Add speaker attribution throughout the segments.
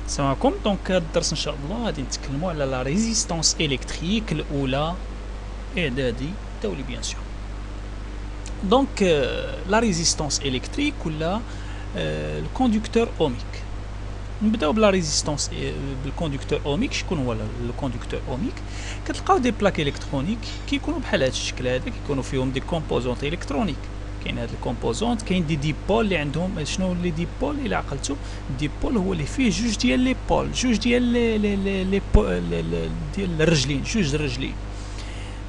Speaker 1: السلام عليكم. دونك هذا الدرس ان شاء الله غادي نتكلموا على لا ريزيستانس الكتريك الاولى اعدادي دولي بيان سور. دونك لا ريزيستانس الكتريك ولا الكوندكتور اوميك. نبداو بلا ريزيستانس بالكوندكتور اوميك. شكون هو الكوندكتور اوميك؟ كتلقاو دي بلاك الكترونيك كيكونوا بحال هذا الشكل هذا، كيكونوا فيهم دي كومبوزونت الكترونيك. كاين هاد الكومبوزونت، كاين دي ديبول اللي عندهم شنو لي ديبول الى عقلتو. الديبول هو اللي فيه جوج ديال لي بول، جوج ديال لي ديال الرجلين، جوج الرجلين.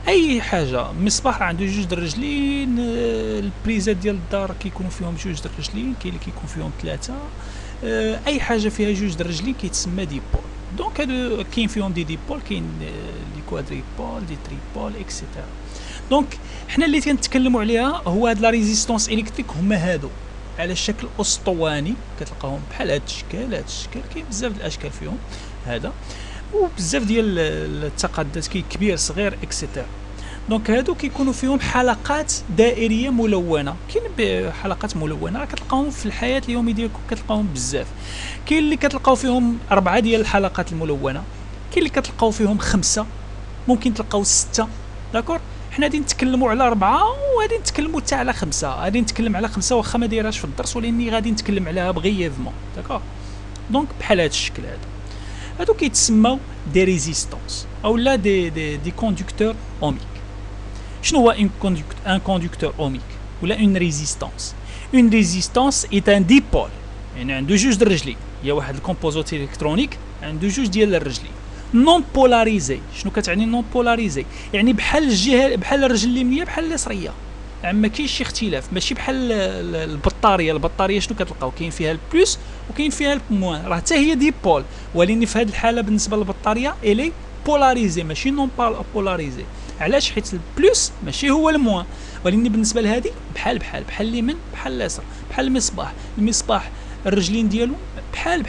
Speaker 1: اي حاجه مصباح عنده جوج الرجلين، البريزات ديال الدار كيكونوا فيهم جوج الرجلين، كاين اللي كيكون فيهم ثلاثه. اي حاجه فيها جوج الرجلين كيتسمى ديبول. دونك هادو كاين فيهم دي ديبول، كاين لي كوادريبول، دي تريبول اكسيتيرا. دونك حنا اللي كنتكلموا عليها هو هاد لا ريزيستانس الكتريك، هما هادو على شكل اسطواني، كتلقاهم بحال هاد الشكل. هاد الشكل كاين بزاف د الاشكال فيهم هذا، وبزاف ديال التقادات، كاين كبير صغير اكسيتيرا. دونك هادو كيكونوا فيهم حلقات دائريه ملونه. كاين حلقات ملونه كتلقاهم في الحياه اليوميه ديالكم، كتلقاهم بزاف. كاين اللي كتلقاو فيهم 4 ديال الحلقات الملونه، كاين اللي كتلقاو فيهم 5، ممكن تلقاو 6. داكور، حنا غادي نتكلموا على 4 وغادي نتكلموا حتى على 5. غادي نتكلم على 5 واخا ما دايرهاش في الدرس، ولاني غادي نتكلم عليها بغيفمون. داكور، دونك بحال هذا الشكل هذا، هادو كيتسموا دي ريزيستانس اولا دي كوندكتور اوميك. شنو هو ان كوندكتور اوميك ولا اون ريزيستانس؟ اون ريزيستانس اي ان ديبول، يعني عنده جوج الرجلين، هي واحد الكومبوزونت الكترونيك عنده جوج ديال الرجلين. نون بولاريزي. شنو كتعني نون بولاريزي؟ يعني بحال الجهه، بحال الرجل اليمنيه بحال اليسريه، يعني ما كاينش شي اختلاف. ماشي بحال البطاريه شنو كتلقاو كاين فيها البلس وكاين فيها الموان، راه حتى هي ديبول، ولكن في هذه الحاله بالنسبه للبطاريه الي بولاريزي ماشي نون بولاريزي. علاش؟ حيت البلس ماشي هو الموان، ولكن بالنسبه لهذه بحال اليمين بحال اليسار، بحال المصباح الرجلين ديالو بحال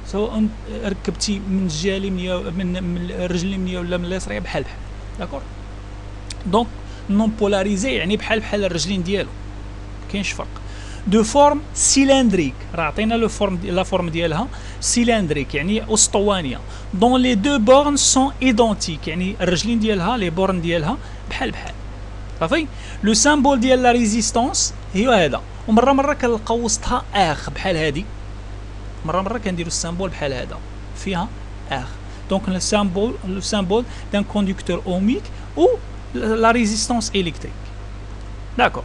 Speaker 1: سواء ركبتي من الجهه اليمنيه من الرجل اليمنيه ولا من اليسريه بحال. داكور، دونك نون بولاريزي يعني بحال الرجلين ديالو، كاينش فرق. دو فورم سيلندريك، راه عطينا لو فورم لا فورم ديالها سيلندريك يعني اسطوانيه. دون لي دو بورن سون ايدونتيك، يعني الرجلين ديالها لي بورن ديالها بحال صافي. لو سامبول ديال لا ريزيستانس هي هذا، ومره كنلقاو وسطها اخ بحال هذه، مره كنديروا السامبول بحال هذا فيها اخ. دونك لو سامبول دان كوندكتور اوميك او لا ريزيستانس الكتريك. داكور،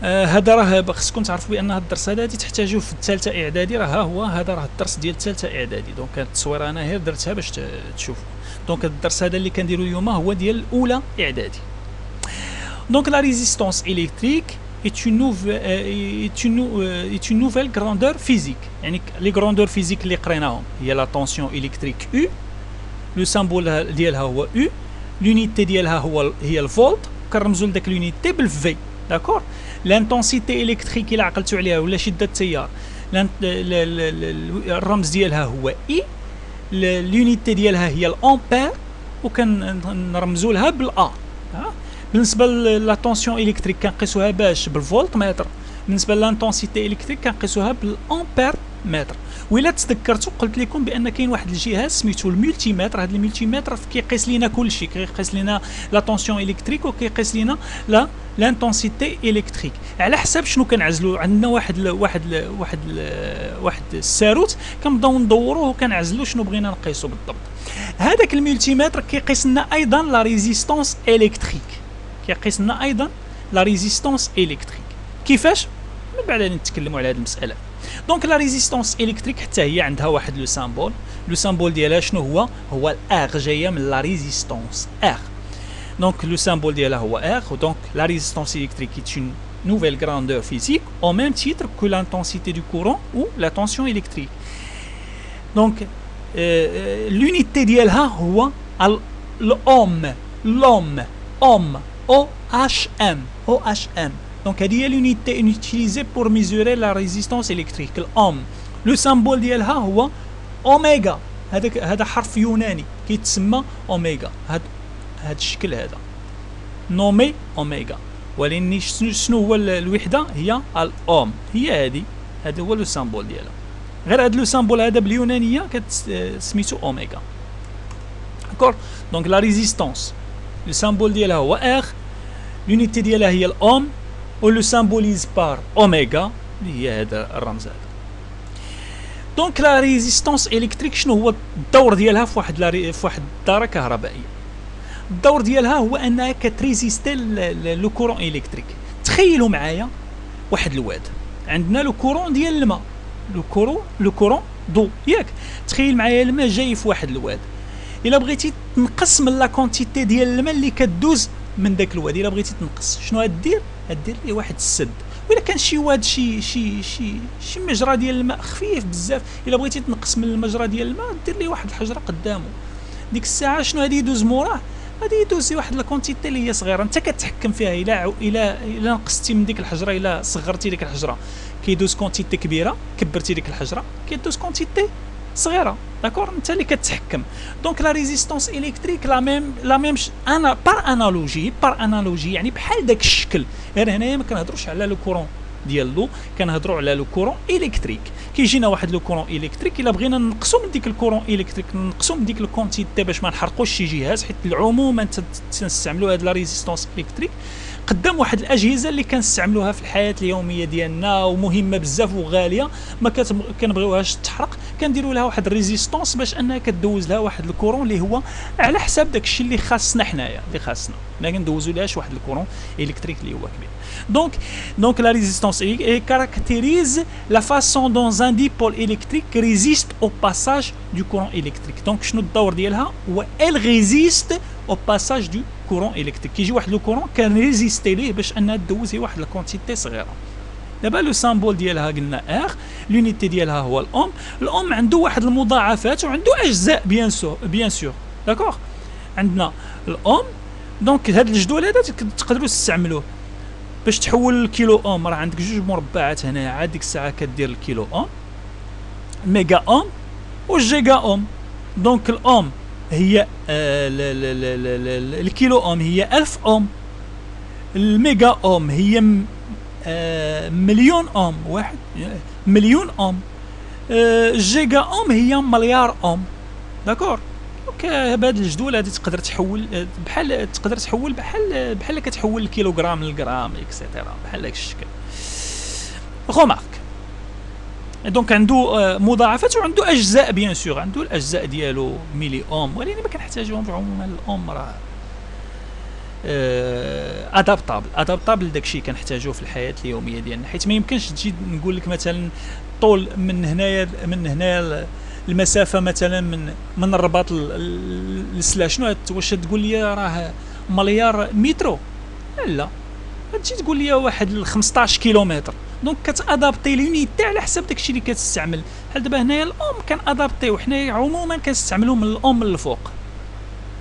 Speaker 1: هذا راه خصكم تعرفوا بان هذا الدرس هذا تحتاجوه في الثالثه اعدادي. راه هو هذا راه الدرس ديال الثالثه اعدادي. دونك هاد التصويره انا غير درتها باش تشوفوا. دونك الدرس هذا اللي كنديروا اليوم هو ديال الاولى اعدادي. دونك لا ريزيستانس الكتريك est une nouvelle grandeur physique. يعني les grandeurs physiques اللي قريناهم هي la tension électrique U, le symbole ديالها هو U, l'unité ديالها هي الفولت، كنرمزوا لذاك l'unité بالفي. داكور، l'intensité électrique الى عقلتوا عليها ولا شده التيار، الرمز ديالها هو I, l'unité ديالها هي الامبير وكنرمزوا لها بالا. بالنسبه لا طونسيون الكتريك كنقيسوها باش بالفولت متر، بالنسبه للانتونسيتي الكتريك كنقيسوها بالامبير متر. وإلا تذكرتوا قلت لكم بان كاين واحد الجهاز سميتو الملتيمتر. هذا الملتيمتر كيقيس لنا كلشي، كيقيس لنا لا طونسيون الكتريك وكيقيس لنا لا لانتونسيتي الكتريك. على حساب شنو كنعزلوا، عندنا واحد الساروت كنبداو ندوروه وكنعزلوا شنو بغينا نقيسوا بالضبط. هذاك الملتيمتر كيقيس لنا ايضا لا ريزيستانس الكتريك، كيقيس لنا ايضا لا ريزيستانس الكتريك. كيفاش؟ من بعد نتكلموا على هذه المساله. دونك لا ريزيستانس الكتريك حتى هي عندها واحد لو سامبول ديالها شنو هو الار، جايه من لا ريزيستانس ار. دونك لو سامبول ديالها هو ار. دونك لا ريزيستانس الكتريك est une nouvelle grandeur physique au même titre que l'intensité du courant ou la tension électrique. دونك l'unité ديالها هو l'ohm OHM. Donc هذه هي l'unité utilisée pour mesurer la résistance électrique, l'ohm. Le symbole ديالها هو اوميغا. هذا حرف يوناني كيتسمى اوميغا. هذا الشكل هذا نومي اوميغا، ولكن شنو هو الوحده؟ هي الاوم. هي هذا هو لو سامبول ديالها. غير هاد لو سامبول هذا باليونانيه سميتو اوميغا. داكور. دونك لا ريزيستونس لو سامبول ديالها هو ار، لونيتي ديالها هي الاوم، و لو سامبوليز بار اوميغا اللي هي هذا الرمز هذا. دونك لا ريزيستونس الكتريك شنو هو الدور ديالها في واحد الداره كهربائيه؟ الدور ديالها هو انها كتريزيستي لو كورون الكتريك. تخيلوا معايا واحد الواد، عندنا لو كورون ديال الماء، لو كورون ضو ياك. تخيل معايا الماء جاي في واحد الواد، الا بغيتي تنقص من لا كونتيتي ديال الماء اللي كدوز من داك الواد، الا بغيتي تنقص شنو غدير؟ غدير ليه واحد السد. وإلا كان شي واد شي مجرى ديال الماء خفيف بزاف، الا بغيتي تنقص من المجرى ديال الماء دير ليه واحد الحجره قدامه. ديك الساعه شنو غادي يدوز موراه؟ غادي يدوز واحد لا كونتيتي اللي هي صغيره، انت كتحكم فيها. الا نقصتي من ديك الحجره، الا صغرتي ديك الحجره كيدوز كونتيتي كبيره، كبرتي ديك الحجره كيدوز كونتيتي صغيره. داكور، انت اللي كتحكم. دونك لا ريزيستونس الكتريك لا ميم انا بار انالوجي يعني بحال داك الشكل. غير هنايا ما كنهضروش على لو كورون ديال لو، كنهضروا على لو كورون الكتريك. كيجينا واحد لو كورون الكتريك، الا بغينا نقصوا من ديك الكورون الكتريك، نقصوا من ديك الكونتيتي باش ما نحرقوش شي جهاز، حيت العموم تنستعملوا هاد لا ريزيستونس الكتريك قدام واحد الاجهزه اللي كنستعملوها في الحياه اليوميه ديالنا ومهمه بزاف وغاليه، ما كنبغيوهاش تحرق، كنديروا لها واحد الريزيستونس باش انها كدوز لها واحد الكورون اللي هو على حساب داك الشيء اللي خاصنا حنايا، اللي خاصنا ما كندوزوا لهاش واحد الكورون الكتريك اللي هو كبير. Donc la résistance caractérise la façon dont un dipôle électrique résiste au passage du courant électrique. Donc شنو الدور ديالها؟ هو elle résiste au passage du courant électrique. كيجي واحد لو كورون كان ريزيستي ليه باش انها دوزي واحد الكونتيتي صغيره. دابا لو سامبول ديالها قلنا ار، لونيتي ديالها هو الاوم. الاوم عنده واحد المضاعفات وعنده اجزاء بيان سور داكوغ. عندنا الاوم، دونك هاد الجدول هذا تقدروا تستعملوه باش تحول الكيلو اوم. راه عندك جوج مربعات هنايا، عاد ديك الساعه كدير الكيلو اوم، الميجا اوم والجيجا اوم. دونك الاوم هي الكيلو اوم هي 1000 اوم، الميجا اوم هي مليون اوم، واحد مليون اوم، الجيجا اوم هي مليار اوم. داكور. دونك بهذا الجدول هذه تقدر تحول بحال كتحول الكيلوغرام للغرام اكسيتيرا، بحال هذاك الشكل. رومارك. دونك عنده مضاعفات وعنده اجزاء بيان سور، عنده الاجزاء ديالو ميلي اوم، ولكن ما كنحتاجوهم عموما. الاوم راه ادابطابل داكشي كنحتاجوه في الحياه اليوميه ديالنا، حيت ما يمكنش تجي نقول لك مثلا طول من هنايا المسافه مثلا من الرباط للسلا شنو، واش تقول لي راه مليار مترو؟ لا، تجي تقول لي واحد 15 كيلومتر. دونك كتادابتي لونيتي على حساب داكشي اللي كتستعمل. بحال دابا هنايا الاوم كنادابتيو حنايا عموما كنستعملوا من الاوم من الفوق.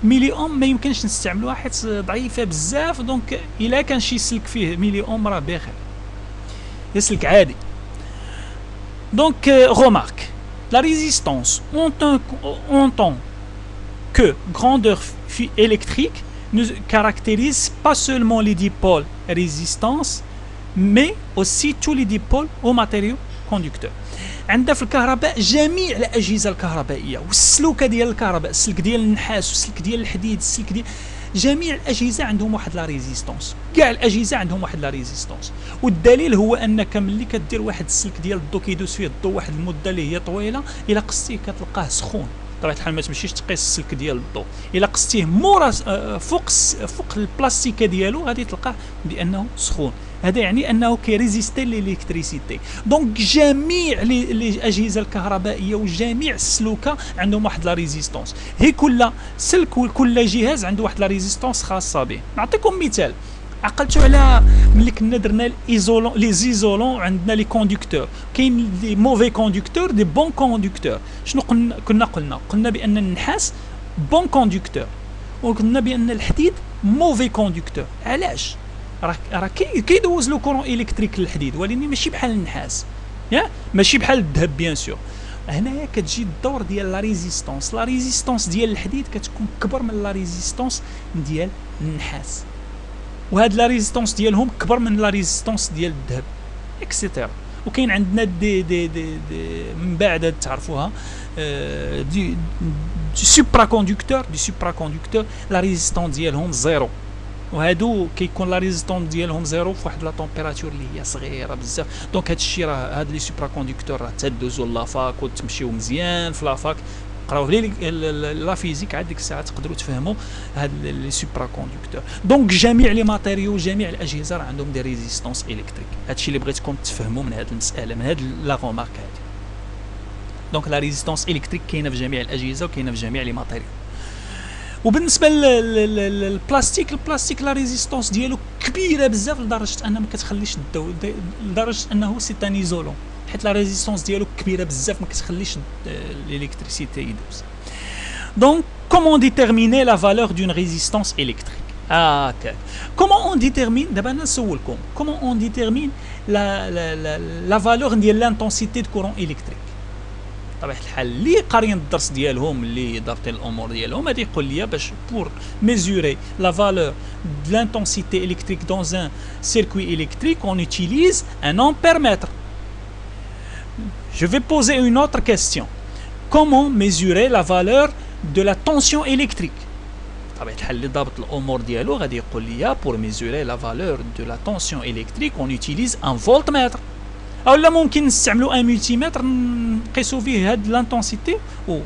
Speaker 1: ميلي اوم ما يمكنش نستعملوها حيت ضعيفه بزاف. دونك الا كان شي سلك فيه ميلي اوم راه بخير، يسلك عادي. دونك remarque, la résistance en tant que grandeur électrique ne caractérise pas seulement les dipôles résistance mais aussi tous les dipôles aux matériaux conducteurs. عندنا في الكهرباء جميع الاجهزه الكهربائيه والسلوكه ديال الكهرباء، السلك ديال النحاس والسلك ديال الحديد، السلك ديال جميع الاجهزه عندهم واحد لا ريزيستونس. كاع الاجهزه عندهم واحد لا ريزيستونس، والدليل هو انك ملي كدير واحد السلك ديال الضو كيدوز فيه الضو واحد المده اللي هي طويله، الا قصتيه كتلقاه سخون. بطبيعه الحال ما تمشيش تقيس السلك ديال الضو، الا قصتيه مورا فوق البلاستيكه ديالو غادي تلقاه بانه سخون. هذا يعني انه كيريزيستي للالكتريسيتي. دونك جميع الاجهزه الكهربائيه وجميع السلوكه عندهم واحد لا ريزيستونس. هي كل سلك وكل جهاز عنده واحد لا ريزيستونس خاصه به. نعطيكم مثال. عقلتوا على ملي كنا درنا لي زيزولون، عندنا لي كوندكتور، كاين دي موفي كوندكتور دي بون كوندكتور. شنو قلنا بان النحاس بون كوندكتور، وقلنا بان الحديد موفي كوندكتور. علاش؟ راه كيدوز لو كورون الكتريك للحديد، ولكن ماشي بحال النحاس، ماشي بحال الذهب بيان سور. هنايا كتجي الدور ديال لا ريزيستونس. لا ريزيستونس ديال الحديد كتكون كبر من لا ريزيستونس ديال النحاس، وهاد لا ريزيستونس ديالهم كبر من لا ريزيستونس ديال الذهب اكسيتيرا. وكاين عندنا دي من بعد تعرفوها دي سوبرا كوندكتور لا ريزيستون ديالهم زيرو، وهادو كيكون لا ريزيستون ديالهم زيرو فواحد لا طومبيراتور اللي هي صغيره بزاف. دونك هاد الشيء راه هاد لي سوبرا كوندكتور راه تدوزو لافاك وتمشيو مزيان في لافاك، قراو لي لا فيزيك عاد ديك الساعه تقدروا تفهموا هاد لي سوبرا كوندكتور. دونك جميع لي ماتيريو جميع الاجهزه راه عندهم دي ريزيستونس الكتريك. هادشي اللي بغيتكم تفهموا من هاد المساله، من هاد لا رومارك هادي. دونك لا ريزيستونس الكتريك كاينه في جميع الاجهزه وكاينه في جميع لي ماتيريو. وبالنسبه للبلاستيك، البلاستيك لا ريزيستونس ديالو كبيره بزاف لدرجه انها ما كتخليش الضوء، لدرجه انه سي ان ايزولون، حيت لا ريزيستونس ديالو كبيره بزاف ما كتخليش الالكتريسيتي يدوز. دونك كومون ديتيرميني لا فالور دون ريزيستونس الكتريك؟ هكاك كومون اون ديتيرمين. دابا انا نسولكم كومون اون ديتيرمين لا فالور ديال لانتونسيتي دو كورون الكتريك. بطبيعه الحال اللي قاريين الدرس ديالهم اللي ضابطين الامور ديالهم غادي يقول لي باش بور ميزوري لا فالور de l'intensité électrique dans un circuit électrique on utilise un ampère-mètre. Je vais poser une autre question. Comment mesurer la valeur de la tension électrique? بطبيعه الحال اللي ضابط الامور ديالو غادي يقول لي pour mesurer la valeur de la tension électrique on utilise un voltmètre. او لا ممكن نستعملوا ان ملتيمتر نقيسوا فيه هاد لانتونسيتي و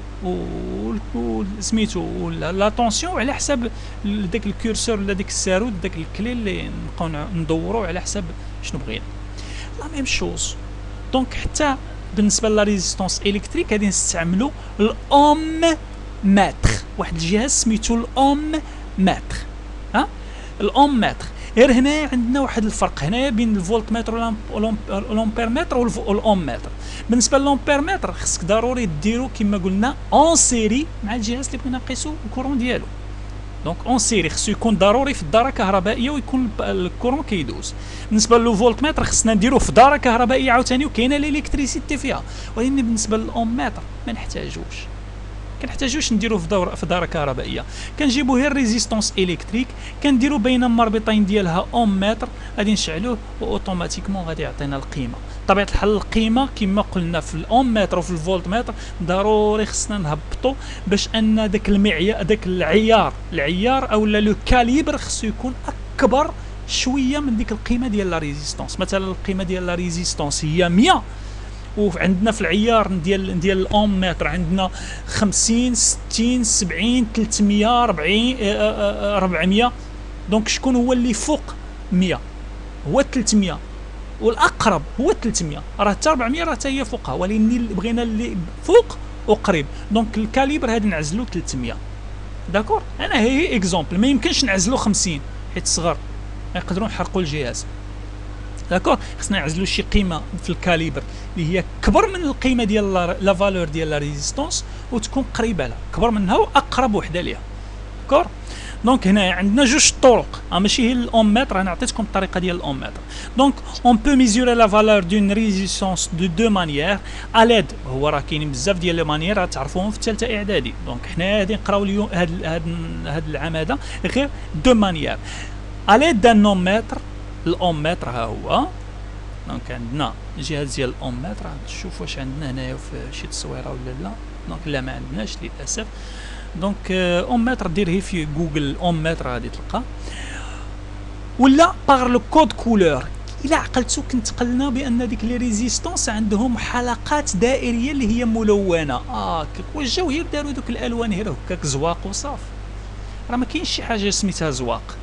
Speaker 1: سميتو لا طونسيون على حساب داك الكورسور ولا داك السارود داك الكلي اللي نبقاو ندوروا على حساب شنو بغينا. لا ميم شوز. دونك حتى بالنسبه لا ريزيستونس الكتريك غادي نستعملوا الاوم ماتر، واحد الجهاز سميتو الاوم ماتر. ها الاوم ماتر. غير هنا عندنا واحد الفرق هنا بين الفولتمتر والامبيرمتر والاومتر. بالنسبه للامبيرمتر خصك ضروري ديرو كما قلنا اون سيري مع الجهاز اللي بغينا نقيسو الكورون ديالو. دونك اون سيري خصو يكون ضروري في الداره الكهربائيه ويكون الكورون كيدوز. بالنسبه للفولتمتر خصنا نديروه في داره كهربائيه عاوتاني وكاينه الالكتريسيتي فيها، ولكن بالنسبه للامتر ما كنحتاجوش نديروه في داره كهربائيه. كنجيبو غير ريزيستونس الكتريك كنديرو بين المربطين ديالها اومتر غادي نشعلوه واوتوماتيكمون غادي يعطينا القيمه. بطبيعه الحال القيمه كما قلنا في الاومتر وفي الفولتمتر ضروري خصنا نهبطوا باش ان داك المعيار داك العيار او لو كاليبر خصو يكون اكبر شويه من ديك القيمه ديال لا ريزيستونس. مثلا القيمه ديال لا ريزيستونس هي 100 وعندنا في العيار ديال الاومتر عندنا 50 60 70 300 40 400. دونك شكون هو اللي فوق 100؟ هو 300 والاقرب هو 300. راه حتى 400 راه حتى هي فوقها، ولكن اللي بغينا اللي فوق وقريب. دونك الكاليبر هذا نعزلو 300. داكور. انا هي اكزومبل ما يمكنش نعزلو 50 حيت صغر يقدروا يحرقوا الجهاز. داكور. خصنا نعزلوا شي قيمه في الكاليبر اللي هي كبر من القيمه ديال لا فالور ديال لا ريزيستونس وتكون قريبه لها، كبر منها واقرب وحده ليها. داكور. دونك هنا عندنا جوج طرق، ماشي هي الاومتر. انا عطيتكم الطريقه ديال الاومتر. دونك اون بو ميزوري لا فالور دون ريزيستونس دو مانيير اليد. هو راه كاينين بزاف ديال لي مانيير تعرفوهم في الثالثه اعدادي. دونك حنا غادي نقراو اليوم هاد العام هذا غير دو مانيير اليد دان اومتر. الاومتر ها هو. دونك عندنا جهاز ديال الاومتر، نشوف واش عندنا هنايا في شي تصويره ولا لا. دونك لا ما عندناش للاسف. دونك اومتر ديريه في جوجل اومتر غادي تلقى، ولا باغ لو كود كولور. الا عقلتو كنت قلنا بان ديك لي ريزيستونس عندهم حلقات دائريه اللي هي ملونه. واش جاو غير داروا دوك الالوان غير هكاك زواق وصافي. راه ما كاينش شي حاجه سميتها زواق.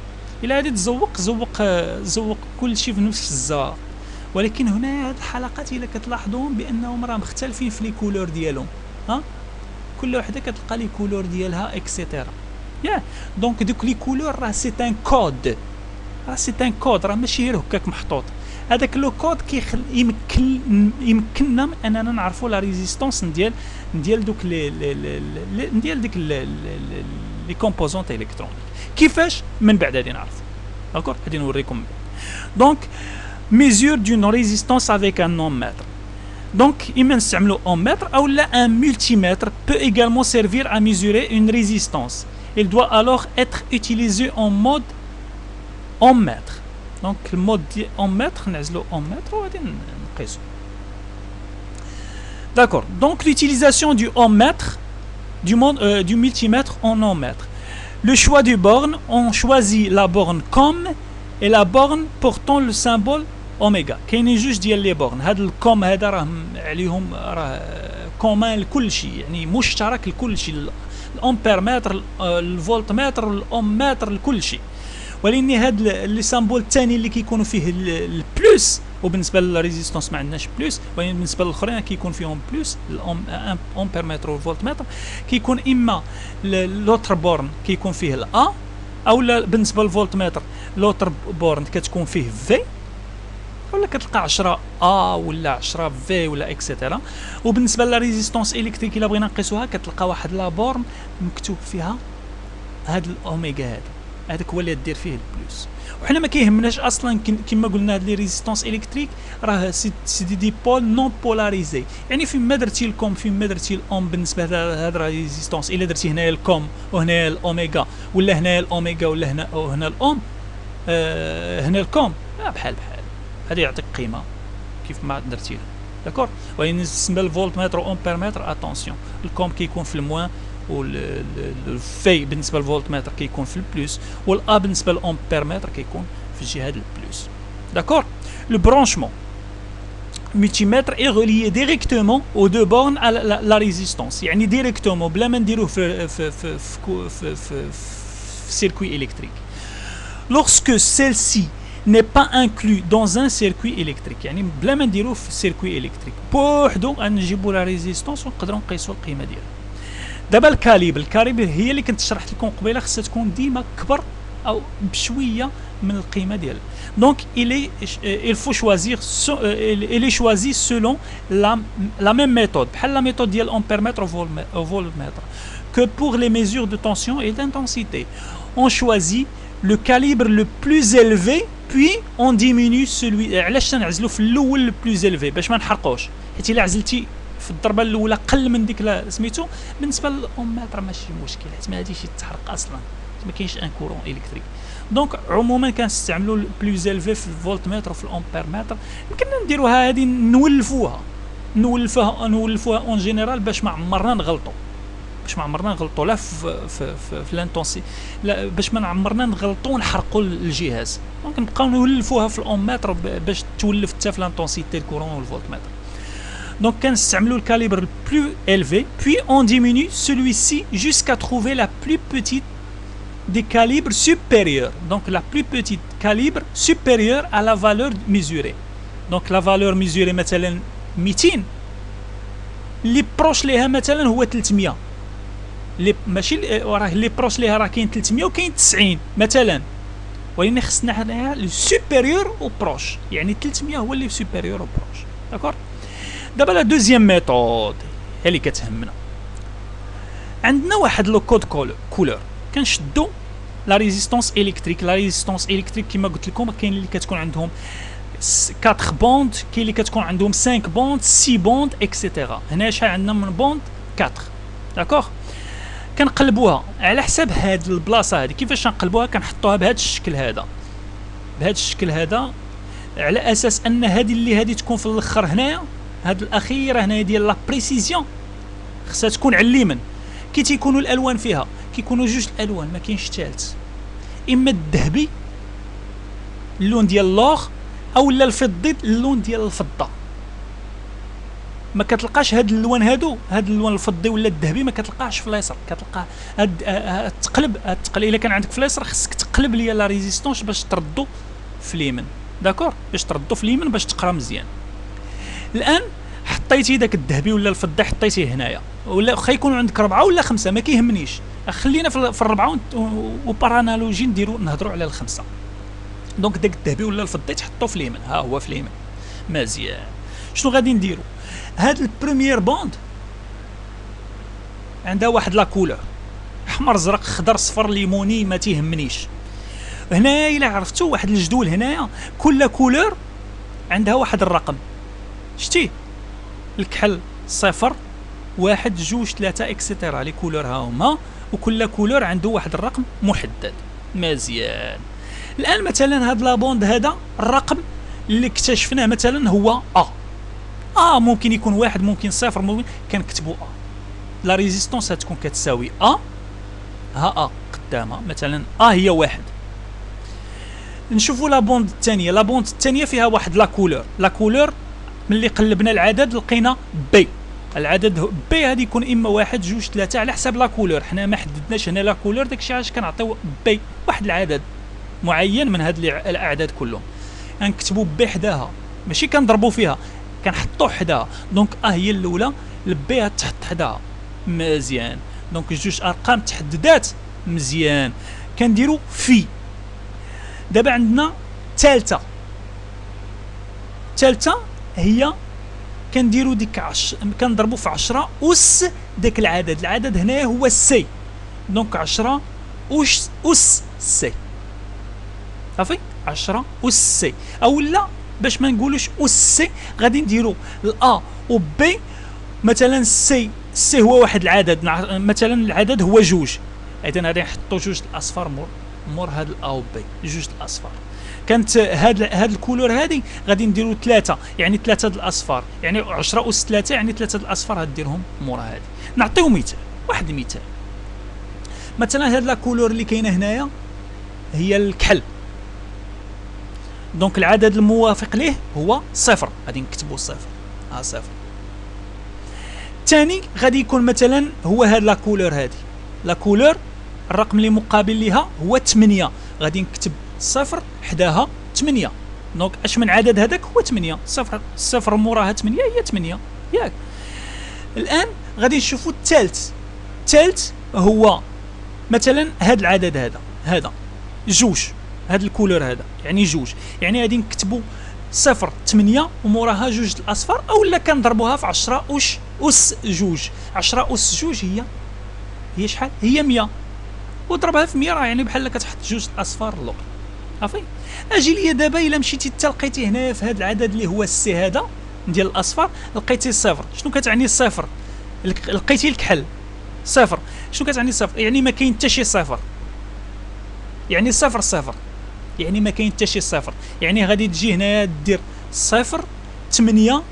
Speaker 1: الا غادي زوق كل شيء في نفس الزواق. ولكن هنا هاد الحلقات الا كتلاحظوهم بانهم راه مختلفين في لي كولور ديالهم. كل وحده كتلقى لي كولور ديالها اكسيتيرا. دونك دوك لي كولور راه سي ان كود. راه ماشي غير هكاك محطوط. هذاك لو كود يمكننا اننا نعرفوا لا ريزيستونس ديال دوك ديال ديك لي كومبوزونت الكترونيك. كيفاش؟ من بعد غادي نعرف. داكور. غادي نوريكم. دونك mesure d'une résistance avec un ohmmètre. Donc, إما نستعملو ohmmètre أو لا un multimètre peut également servir à mesurer une résistance. Il doit alors être utilisé en mode ohmmètre. Donc, le mode ohmmètre نعزلو ohmmètre وغادي نقيسو. D'accord. Donc l'utilisation du ohmmètre, du multimètre en ohmmètre. Le choix du borne, on choisit la borne com et la borne portant le symbole اوميغا. كاينين جوج ديال لي بورن. هذا الكوم هذا راه عليهم راه كومان لكل شيء، يعني مشترك لكل شيء، الامبيرمتر الفولتمتر الاومتر لكل شيء. ولكن هذا لي سامبول الثاني اللي كيكونوا فيه البلوس، وبالنسبه للريزيستونس ما عندناش بلوس، ولكن بالنسبه للاخرين كيكون فيهم بلوس، الامبيرمتر والفولتمتر كيكون اما لوتر بورن كيكون فيه الا، او بالنسبه للفولتمتر لوتر بورن كتكون فيه في، ولا كتلقى 10 ا ولا 10 في ولا اكسيتيرا. وبالنسبه للريزيستونس الكتريك الا بغينا نقيسوها كتلقى واحد لا بورن مكتوب فيها هاد الاوميغا هذاك هو اللي دير فيه البلوس. وحنا ما كيهمناش اصلا كما قلنا هاد لي ريزيستونس الكتريك راه سي دي بول نون بولاريزي، يعني فين ما درتي الكوم فين ما درتي الاوم بالنسبه لهاد الريزيستونس، الا درتي هنايا الكوم وهنايا الاوميغا، ولا هنايا الاوميغا ولا هنا الاوم، هنا الكوم بحال هذا يعطيك قيمه كيف ما درتي له. داكور. ولكن بالنسبه للفولتمتر وامبيرمتر اتونسيون، الكوم كيكون في الموان، والفي بالنسبه للفولتمتر كيكون في البلوس، والا بالنسبه للامبيرمتر كيكون في الجهه ديال البلوس. داكور. لو برانشمون multimètre est relié directement aux deux bornes à la résistance، يعني directement بلا ما نديروه في circuit électrique. Lorsque celle-ci n'est pas inclus dans un circuit électrique، يعني بلا ما نديروه في circuit électrique بوحدو غنجيبوا لا ريزيستونس ونقدروا نقيسوا القيمه ديالها. دابا الكاليبر هي اللي كنت شرحت لكم قبيله، خصها تكون ديما كبر او بشويه من القيمه ديالها. دونك il faut choisir il est choisi selon la même méthode، بحال لا ميثود ديال الامبيرمتر او فولتمتر، que pour les mesures de tension et d'intensité. On choisit le calibre le plus élevé puis on diminue celui. علاش تنعزلوا في الاول le plus élevé؟ باش ما نحرقوش، حيت الا عزلتي في الضربه الاولى قل من ديك سميتو بالنسبه للامتر ماشي مشكل، حيت ما غاديش يتحرق اصلا، ما كاينش ان كورون الكتريك. دونك عموما كنستعملوا البلوز الفي في الفولتمتر وفي الامبيرمتر. يمكننا نديروها هذه نولفوها اون جينيرال باش ما عمرنا نغلطوا، لا في الانتونسي، لا باش ما عمرنا نغلطوا ونحرقوا الجهاز. دونك نبقاو نولفوها في الامتر باش تولف حتى في الانتونسيتي الكورون والفولتمتر. Donc, كنستعملوا le calibre le plus élevé, puis on diminue celui-ci jusqu'à trouver la plus petite des calibres supérieurs. Donc, la plus petite calibre supérieure à la valeur mesurée. Donc, la valeur mesurée مثلا 200 اللي بروش ليها مثلا هو 300. اللي ماشي راه اللي بروش ليها راه كاين 300 وكاين 90 مثلا، ولكن خصنا حنايا لو سوبيريور او بروش، يعني 300 هو اللي سوبيريور او بروش. داكور. دابا لا دوزيام ميثود هي اللي كتهمنا. عندنا واحد لو كود كولور كنشدو لا ريزيستونس الكتريك. لا ريزيستونس الكتريك كما قلت لكم كاين اللي كتكون عندهم 4 بوند، كاين اللي كتكون عندهم 5 بوند 6 بوند اكسيتيرا. هنا شحال عندنا من بوند 4. داكوغ. كنقلبوها على حساب هاد البلاصه هذه. كيفاش نقلبوها؟ كنحطوها بهذا الشكل هذا، على اساس ان هذه تكون في الاخر هنايا، هاد الاخيره هنا ديال لا بريسيزيون خصها تكون على اليمين. كي تيكونوا الالوان فيها كيكونوا جوج الالوان، ما كاينش ثالث، اما الذهبي اللون ديال اللور او لا الفضي اللون ديال الفضه. ما كتلقاش هاد اللون هاد اللون الفضي ولا الذهبي ما كتلقاهش في اليسار، كتلقاه تقلب الا كان عندك في اليسار خصك تقلب ليا لا ريزيستونس باش تردو في اليمين. داكور. باش تردو في اليمين باش تقرا مزيان. الان حطيتي داك الذهبي ولا الفضي حطيتيه هنايا، ولا واخا يكونوا عندك 4 ولا 5 ما كيهمنيش، خلينا في الربعه وبارانالوجي نهضروا على الخمسه. دونك داك الذهبي ولا الفضي تحطو في اليمين، ها هو في اليمين مزيان. شنو غادي نديرو؟ هاد البريمير بوند عندها واحد لا كولور، احمر زرق خضر صفر ليموني ما تيهمنيش. هنايا الا عرفتوا واحد الجدول هنايا كل كولور عندها واحد الرقم، شتي الكحل 0 1 2 3 اكسيتيرا. لي كولور ها هما، وكل كولور عنده واحد الرقم محدد. مزيان. الان مثلا هاد لابوند هذا الرقم اللي اكتشفناه مثلا هو ا، ممكن يكون واحد، ممكن صفر، ممكن كنكتبوا لا ريزيستونس غتكون كتساوي ها قدامها مثلا هي واحد. نشوفوا لا بوند الثانيه. لا بوند الثانيه فيها واحد لا كولور ملي قلبنا العدد لقينا بي. العدد بي هذه يكون اما واحد جوج ثلاثه على حسب لا كولور. حنا ما حددناش هنا لا كولور، داكشي علاش كنعطيو بي واحد العدد معين من هاد الاعداد كلهم. غنكتبوا بي حداها، ماشي كنضربوا فيها، كنحطوا حداها. دونك هي الاولى، البي تحط حداها مزيان. دونك جوج ارقام تحددات مزيان. كنديروا في. دابا عندنا الثالثه هي كنديروا ديك كنضربوا في 10 أس داك العدد هنا هو سي. دونك 10 أس سي صافي. 10 أس سي، او لا باش ما نقولوش أس سي غادي نديروا الأ و بي. مثلا سي هو واحد العدد، مثلا العدد هو جوج، اذا غادي نحطوا جوج الاصفار مور هاد الأ و بي، جوج الاصفار. كانت هاد الكولور هادي غادي نديروا 3، يعني 3 د الاصفار، يعني 10 أس 3، يعني 3 د الاصفار غديرهم مورا هادي. نعطيو مثال، واحد المثال. مثلا هاد لا كولور اللي كاينه هنايا هي الكحل. دونك العدد الموافق ليه هو صفر، غادي نكتبوا صفر. صفر. الثاني غادي يكون مثلا هو هاد لا كولور هادي. لا كولور الرقم اللي مقابل ليها هو 8، غادي نكتب صفر حداها 8. دونك اش من عدد هذاك هو 8. صفر موراها 8 هي 8 ياك. الان غادي نشوفوا الثالث هو مثلا هذا العدد هذا جوج، هذا الكولور هذا يعني جوج، يعني غادي نكتبوا صفر 8 وموراها جوج الاصفار، اولا كنضربوها في 10 أس جوج. 10 أس جوج هي شحال؟ هي 100، وضربها في 100 راه يعني بحال كتحط جوج الاصفار اللور صافي. اجي ليا دابا الا مشيتي حتى لقيتي هنايا في هذا العدد اللي هو السي هذا ديال الاصفار، لقيتي صفر. شنو كتعني الصفر؟ لقيتي الكحل صفر. شنو كتعني صفر؟ يعني ما كاين حتى شي صفر، يعني صفر، يعني ما كاين حتى شي صفر. يعني غادي تجي هنايا دير صفر 8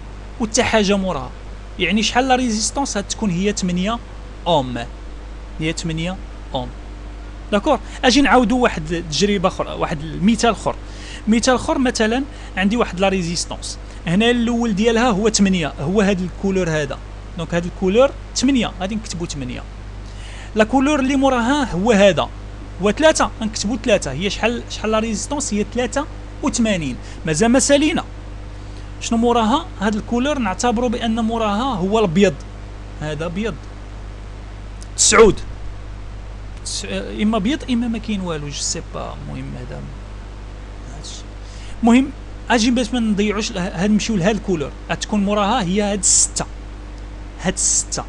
Speaker 1: وحتى حاجه موراها، يعني شحال لا ريزيستونس غتكون؟ هي 8 اوم، هي 8 اوم. داكور. اجي نعاودوا واحد التجربه اخرى، واحد المثال اخر. مثلا عندي واحد لا ريزيستونس هنا، الاول ديالها هو 8، هو هذا الكولور هذا. دونك هذا الكولور 8، غادي نكتبوا 8. لا كولور اللي موراها هو هذا، هو 3، نكتبوا 3. هي شحال لا ريزيستونس؟ هي 83. مازال ما سالينا. شنو موراها؟ هذا الكولور نعتبروا بان موراها هو الابيض، هذا ابيض 9، اما بيض اما ما كاين والو، جو سي با. المهم هذا المهم اجي باش ما نضيعوش نمشيو لهاد الكولور. غتكون موراها هي هاد 6. هاد 6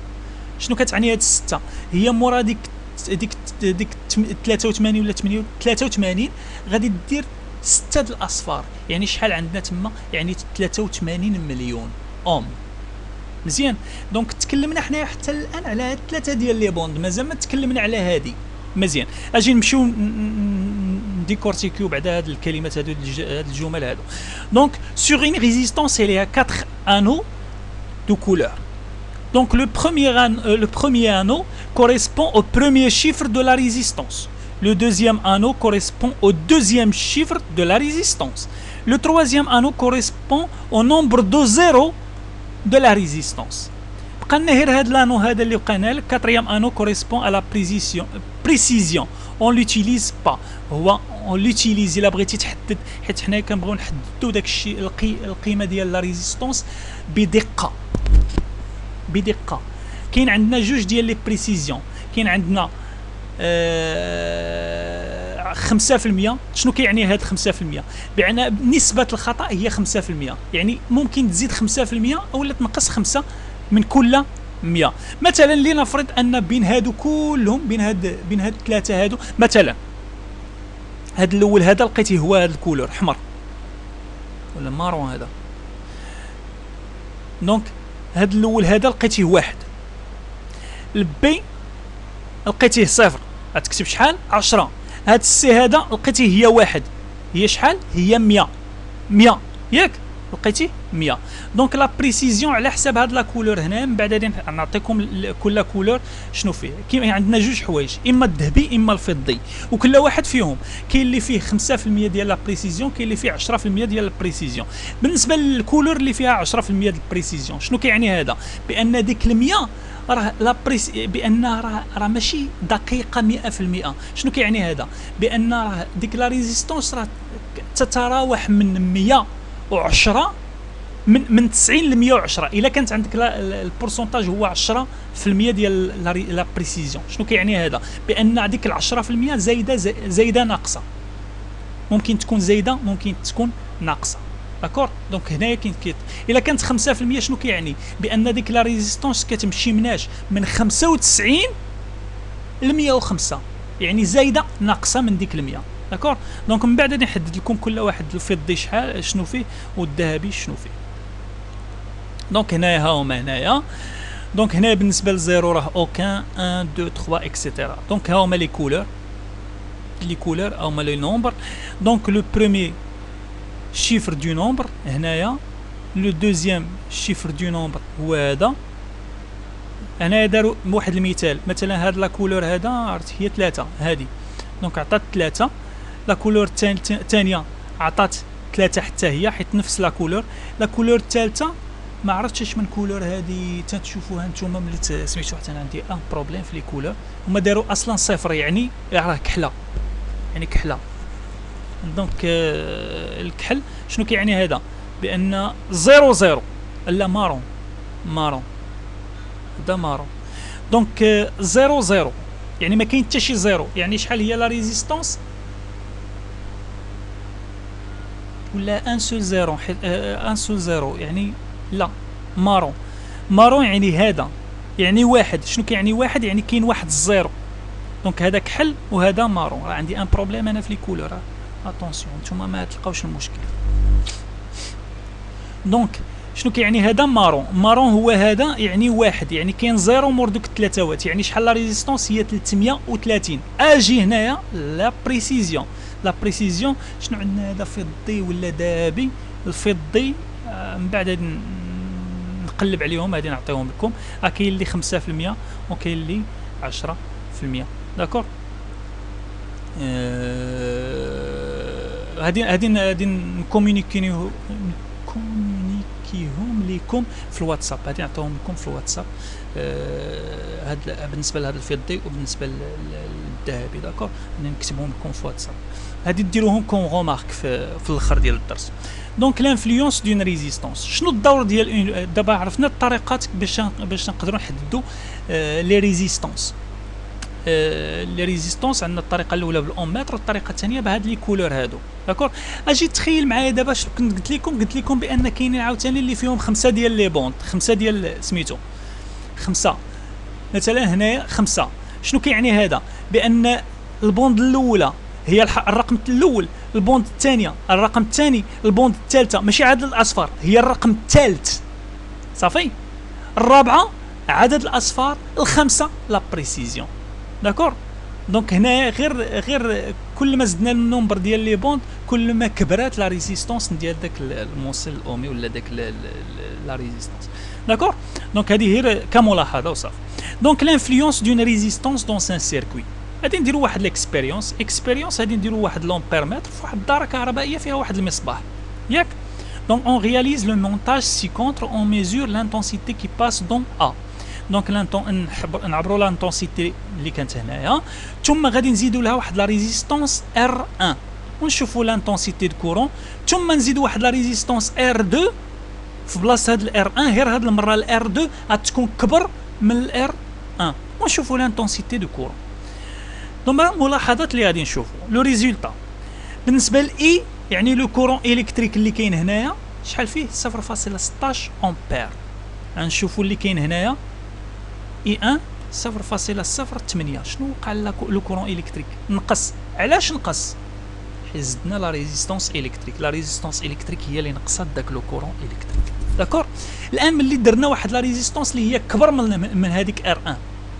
Speaker 1: شنو كتعني؟ هاد 6 هي مورا ديك 83 ولا 83 غادي دير 6 د الاصفار. يعني شحال عندنا تما؟ يعني 83 مليون اوم. مزيان. دونك تكلمنا حنا حتى الان على هاد 3 ديال لي بوند، مازال ما تكلمنا على هادي. مزيان. اجي نمشيو ديكورتيكيو بعد هاد الكلمات هادو، هاد الجمل هادو. دونك sur une résistance il y a 4 anneaux de couleur. Donc le premier anneau correspond au premier chiffre de la résistance. Le deuxième anneau correspond au deuxième chiffre de la résistance. Le troisième anneau correspond au nombre de zéros de la résistance. بقالنا غير هاد لانو هذا اللي بقينا لك. quatrième anneau correspond à la précision. On l'utilise pas. هو on l'utilise الا بغيتي تحدد، حيت حنا كنبغيو نحددوا داك الشيء القيمه ديال لا ريزيستونس بدقه. كاين عندنا جوج ديال لي بريسيزيون. كاين عندنا 5%. شنو كيعني هاد 5%؟ بمعنى نسبه الخطا هي 5%، يعني ممكن تزيد 5% اولا تنقص 5 من كل 100. مثلا لنفرض ان بين هادو كلهم، بين هاد الثلاثه هادو، مثلا هاد الاول هذا لقيتيه هو هاد الكولور احمر ولا مارون هذا. دونك هاد الاول هذا لقيتيه 1، البي لقيتيه 0، غتكتب شحال؟ 10. هاد السي هذا لقيتيه هي 1، هي شحال؟ هي 100 ياك. لقيتي 100. دونك لا بريسيزيون على حساب هاد لا كولور هنا. من بعد غادي نعطيكم كل كولور شنو فيه. كاين عندنا جوج حوايج، اما الذهبي اما الفضي، وكل واحد فيهم كاين اللي فيه 5% ديال لا بريسيزيون، كاين اللي فيه 10% ديال البريسيزيون. بالنسبه للكولور اللي فيها 10% ديال البريسيزيون، شنو كيعني هذا؟ بان ديك ال100 راه لا بان راه ماشي دقيقه 100%. شنو كيعني هذا؟ بان راه ديك لا ريزيستونس راه تتراوح من 110 من 90 ل 110. الا كانت عندك البورسونتاج هو 10% ديال لا بريسيزيون. شنو كيعني هذا؟ بان ديك ال 10% زايده ناقصه، ممكن تكون زايده ممكن تكون ناقصه. داكور. دونك هنايا كاين الا كانت 5% شنو كيعني؟ بان ديك لا ريزيستونس كتمشي مناش من 95 ل 105، يعني زايده ناقصه من ديك ال 100. داكور. دونك من بعد غادي نحدد لكم كل واحد الفضي شحال شنو فيه والذهبي شنو فيه. دونك هنايا ها هما هنايا. دونك هنا بالنسبه للزيرو راه اوكان 1 2 3 اكسيتيرا. دونك ها هما لي كولور ها هما لي نومبر. دونك لو بروميي chiffre du nombre هنايا، لو دوزيام chiffre du nombre هو هذا. هنايا داروا واحد المثال، مثلا هاد لا كولور هذا عرفت هي 3 هادي، دونك عطات 3. لا كولور الثانيه عطات 3 حتى هي، حيت نفس لا كولور. لا كولور الثالثه ما عرفتش اش من كولور هادي تشوفوها نتوما ملي سميتو. حتى انا عندي ان بروبليم في لي كولور، هما داروا اصلا صفر، يعني راه كحله، يعني كحله. دونك الكحل شنو كيعني هذا؟ بان 0 لا مارون هذا مارون. دونك 0 يعني ما كاين حتى شي زيرو. يعني شحال هي لا ريزيستونس؟ ولا ان سول زيرو يعني لا مارون يعني هذا، يعني واحد. شنو كيعني واحد؟ يعني كاين واحد الزيرو. دونك هذا كحل وهذا مارون. راه عندي ان بروبليم انا في لي كولور، اتونسيون نتوما ما تلقاوش المشكل. دونك شنو كيعني هذا؟ مارون هو هذا، يعني واحد، يعني كاين زيرو مور دوك الثلاثوات. يعني شحال لا ريزيستونس؟ هي 330. اجي هنايا لا بريسيزيون شنو عندنا؟ هذا فضي ولا ذهبي؟ الفضي من بعد نقلب عليهم، غادي نعطيهم لكم. كاين اللي 5% وكاين اللي 10%. داكور. هادي نكومونيكيهم ليكم في الواتساب. هادي نعطيهم لكم في الواتساب. هاد بالنسبه لهذا الفضي وبالنسبه للذهبي. داكور. نكتبهم لكم في واتساب. هادي ديروهم كون رومارك في الاخر ديال الدرس. دونك لانفلونس دون ريزيستونس، شنو الدور ديال دابا عرفنا الطريقات باش نقدروا نحددوا لي ريزيستونس. لي ريزيستونس عندنا الطريقه الاولى بالاومتر والطريقه الثانيه بهاد لي كولور هادو. داكور. اجي تخيل معايا دابا اش كنت قلت لكم بان كاينين عاوتاني اللي فيهم 5 ديال لي بوند، 5 ديال سميتو 5 مثلا هنايا 5. شنو كيعني هذا؟ بان البوند الاولى هي الرقم الاول، البوند الثانيه الرقم الثاني، البوند الثالثه ماشي عدد الاصفار، هي الرقم الثالث. صافي. الرابعه عدد الاصفار، الخامسه لا بريسيزيون. داكور. دونك هنا غير كل ما زدنا النمبر ديال لي بوند كل ما كبرات لا ريزيستونس ديال داك الموصل الاومي ولا داك لا ريزيستونس. داكور. دونك هذه هي كملاحظه وصافي. دونك لانفلونس دون ريزيستونس دون ان سيركوي. غادي نديروا واحد الاكسبيريونس غادي نديروا واحد لومبيرمتر في واحد الدار كهربائيه فيها واحد المصباح، ياك. دونك اون رياليز لو مونتاج سي كونتر اون ميزور لانتونسيتي كي باس دون ا. دونك نعبروا لانتونسيتي اللي كانت هنايا، ثم غادي نزيدوا لها واحد لا ريزيستونس ار 1 ونشوفوا لانتونسيتي دو كورون، ثم نزيدوا واحد لا ريزيستونس ار 2 في بلاصه هاد الار 1. غير هاد المره الار 2 غتكون كبر من الار 1 ونشوفوا لانتونسيتي دو كورون. دونك ملاحظات اللي غادي نشوفوا لو ريزولتا بالنسبه لاي، يعني لو كورون الكتريك اللي كاين هنايا شحال فيه 0.16 امبير. غنشوفوا اللي كاين هنايا اي 1 0.08. شنو وقع لو كورون الكتريك؟ نقص. علاش نقص؟ حيت زدنا لا ريزيستونس الكتريك. لا ريزيستونس الكتريك هي اللي نقصات داك لو كورون الكتريك. داكور. الان ملي درنا واحد لا ريزيستونس اللي هي كبر من هذيك ار 1،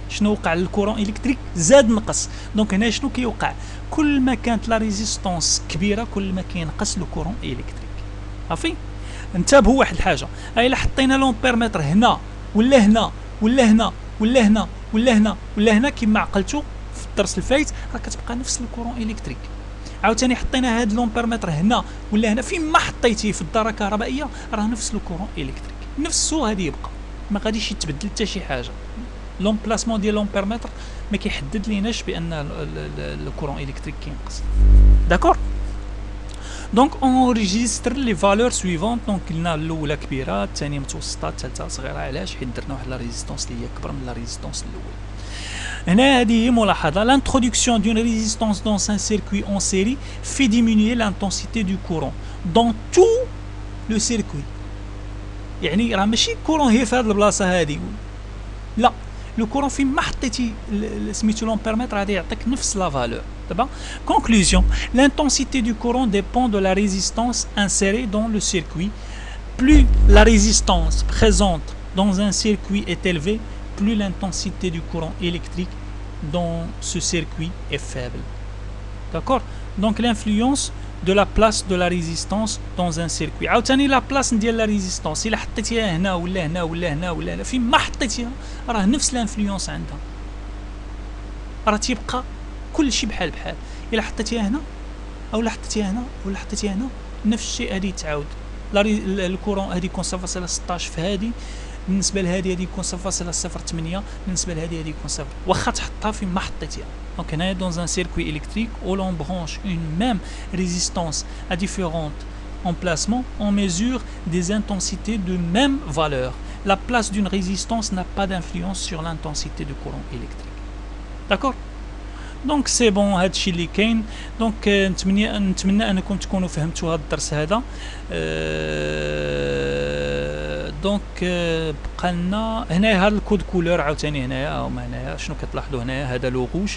Speaker 1: شنو وقع للكورون الكتريك؟ زاد نقص. دونك هنا شنو كيوقع؟ كل ما كانت لا ريزيستونس كبيره كل ما كينقص لو كورون الكتريك. صافي. انتبهوا واحد الحاجه، الا حطينا لومبيرمتر هنا ولا هنا ولا هنا ولا هنا ولا هنا ولا هنا كما عقلتوا في الدرس الفايت، راه كتبقى نفس الكورون الكتريك. عاوتاني حطينا هاد لومبيرمتر هنا ولا هنا، فين ما حطيتيه في الداره الكهربائيه راه نفس الكورون الكتريك، نفسه غادي يبقى، ما غاديش يتبدل حتى شي حاجه. لومبلاسمون ديال لومبيرمتر ما كيحدد ليناش بان الكورون الكتريك كينقص. داكور. دونك اونجستر لي فالور سويفونت. دونك قلنا الاولى كبيره، الثانيه متوسطه، الثالثه صغيره. علاش؟ حيت درنا واحد لا ريزيستونس اللي هي اكبر من لا ريزيستونس الاولى. هنا هذه ملاحظه، l'introduction d'une résistance dans un circuit en série fait diminuer l'intensité du courant dans tout le circuit. يعني راه ماشي الكورون هي في هذه البلاصه هذه، لا، لو كورون فين ما حطيتي سميتو لومبيرمتر غادي يعطيك نفس لا فالور. دابا conclusion, l'intensité du courant dépend de la résistance insérée dans le circuit. Plus la résistance présente dans un circuit est élevée, plus l'intensité du courant électrique dans ce circuit est faible. D'accord? Donc l'influence de la place de la résistance dans un circuit. عاوتاني لا بلاص ديال لا ريزيستونس الا حطيتيها هنا ولا هنا ولا هنا ولا هنا، فين ما حطيتيها راه نفس الانفلونس عندها، راه تيبقى كلشي بحال بحال. الا حطيتيها هنا او لا حطيتيها هنا ولا حطيتيها هنا نفس الشيء غادي يتعاود. الكورون هذه يكون 0.16 في هذه، بالنسبه لهذه هذه يكون 0.08، بالنسبه لهذه هذه يكون 0، واخا تحطها فين ما حطيتيها. Donc on est dans un circuit électrique où l'on branche une même résistance à différents emplacements, on mesure des intensités de même valeur. La place d'une résistance n'a pas d'influence sur l'intensité du courant électrique. D'accord? Donc c'est bon، هادشي اللي كاين. دونك نتمنى انكم تكونوا فهمتوا هذا الدرس هذا. دونك بقى لنا هنا هذا الكود كولور عاوتاني هنايا، هما هنايا شنو كتلاحظوا هنايا، هذا لو روج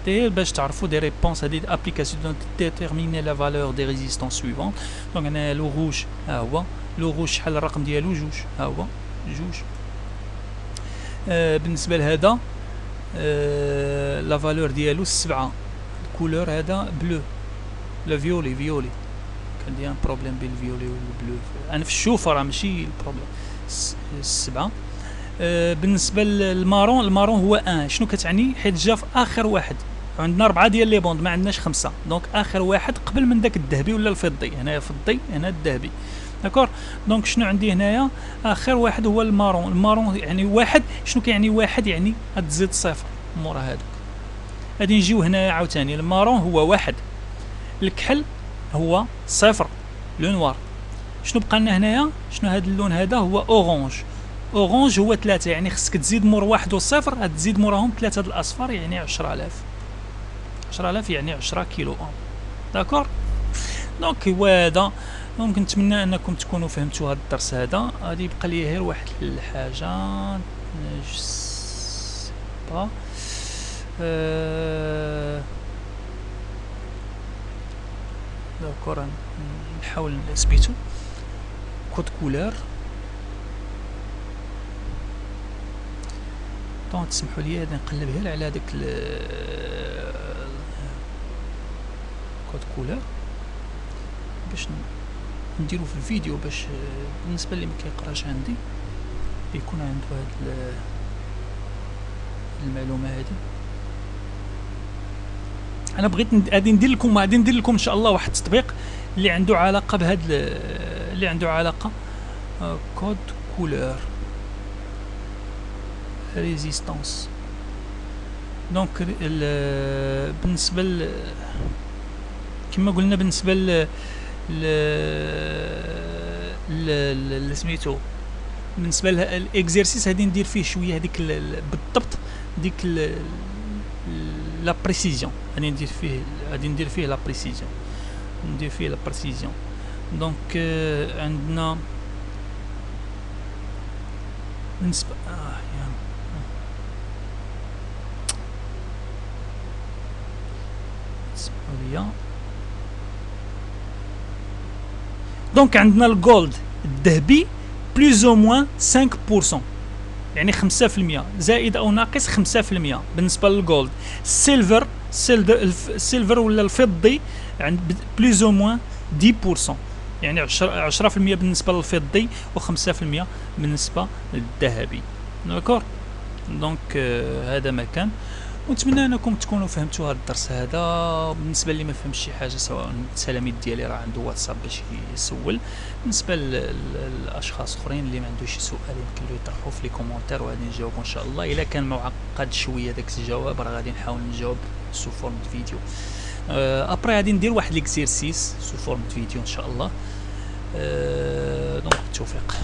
Speaker 1: باش تعرفوا دي ريبونس هذه ابليكاسيون دو ديتيرميني لا فالور دي ريزيستونس سويفون. دونك هنا لو روج ها هو لو روج، شحال الرقم ديالو؟ جوج، ها هو جوج. بالنسبه لهذا لا فالور ديالو 7. الكولور هذا بلو، لا فيولي كان دي ان بروبليم بين الفيولي والبلو، انا في الشوفه راه ماشي البروبليم. 7. بالنسبه للمارون، المارون هو 1. شنو كتعني؟ حيت جا في اخر واحد، عندنا 4 ديال لي بوند ما عندناش 5، دونك اخر واحد قبل من داك الذهبي ولا الفضي. هنايا فضي، هنا الذهبي. داكور. دونك شنو عندي هنايا؟ اخر واحد هو المارون. المارون يعني واحد. شنو كيعني واحد؟ يعني غتزيد صفر مورا هذوك. غادي نجيو هنايا عاوتاني، المارون هو واحد، الكحل هو صفر، لو نوار. شنو بقى لنا هنايا؟ شنو هذا اللون هذا؟ هو اورانج. اورانج هو 3، يعني خصك تزيد مور واحد وصفر، غتزيد موراهم 3 د الاصفار، يعني 10000. 10000 يعني 10 كيلو اوم. داكور. دونك هو هذا. دونك نتمنى انكم تكونوا فهمتوا هذا الدرس هذا. غادي يبقى لي غير واحد الحاجه با داكور، نحاول نثبتو كود كولور. دونك تسمحوا لي غادي نقلب غير على داك كود كولور باش نديرو في الفيديو، باش بالنسبه اللي ما كيقراش عندي يكون عنده هاد المعلومه هذه. انا بغيت غادي ندير لكم ان شاء الله واحد التطبيق اللي عنده علاقه بهاد اللي عنده علاقه كود كولور ريزيستانس. دونك بالنسبه كما قلنا بالنسبه سميتو بالنسبه للاكزرسيس غادي ندير فيه شويه هذيك بالضبط ديك لا بريسيزيون، غادي ندير فيه لا بريسيزيون. دونك عندنا بالنسبه دونك عندنا الجولد الذهبي بلوز او موان 5%، يعني 5% زائد او ناقص 5% بالنسبه للجولد. السيلفر ولا الفضي عند بلوز او موان 10%. يعني 10% بالنسبه للفضي و5% بالنسبه للذهبي. داكور. دونك هذا ما كان، ونتمنى انكم تكونوا فهمتوا هذا الدرس هذا. بالنسبه اللي ما فهمش شي حاجه، سواء التلاميذ ديالي راه عنده واتساب باش يسول. بالنسبه للاشخاص اخرين اللي ما عندوش شي سؤال يمكن له يطرحوه في لي كومونتير وغادي نجاوبوا ان شاء الله. الا كان معقد شويه داك الجواب راه غادي نحاول نجاوب سو فورم فيديو. ابري غادي ندير واحد ليكزيرسيس سو فورم فيديو ان شاء الله. دونك بالتوفيق.